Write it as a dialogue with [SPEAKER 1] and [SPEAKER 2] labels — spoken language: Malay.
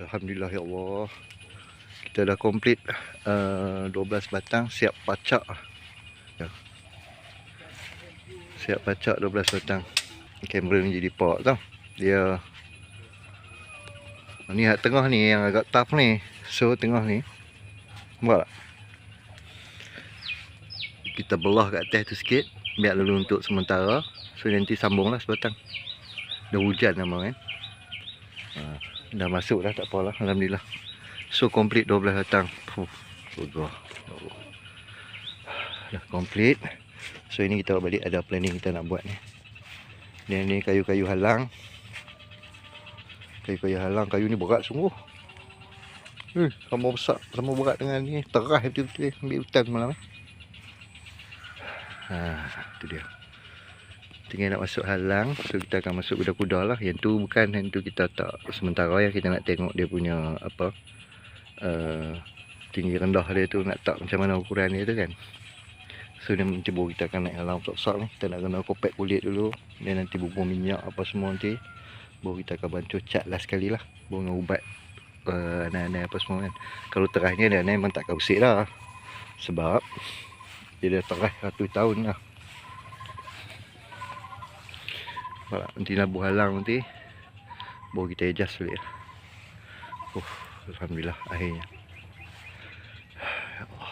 [SPEAKER 1] Alhamdulillah ya Allah. Kita dah komplit 12 batang siap pacak. Ya. Siap pacak 12 batang. Kamera ni jadi pak tau. Dia ni hak tengah ni yang agak tough ni. So tengah ni. Nampak tak? Kita belah kat atas tu sikit, biar dulu untuk sementara. So nanti sambunglah sebatang. Dah hujan nama kan. Dah masuk dah, tak apalah, alhamdulillah. So complete 12 batang. Surga. Dah complete. So ini kita balik ada planning kita nak buat ni. Dan ni kayu-kayu halang. Kayu-kayu halang, kayu ni berat sungguh. Sama besar, sama berat dengan ni. Terah betul-betul ambil hutan malam. Tu dia. Tinggal nak masuk halang. So kita akan masuk kuda-kuda lah. Yang tu bukan, yang tu kita tak sementara ya. Kita nak tengok dia punya apa, tinggi rendah dia tu, nak tak macam mana ukuran dia tu kan. So dia nanti baru kita akan naik halang besar ni. Kita nak kena kopek kulit dulu. Dan nanti bubur minyak apa semua nanti. Baru kita akan bantu cat last sekali lah. Baru dengan ubat anai-anai apa semua kan. Kalau terah ni anai memang tak akan usik lah. Sebab dia dah terah 100 tahun lah. Nanti labu halang nanti baru kita adjust balik lah. Alhamdulillah akhirnya. Ya Allah.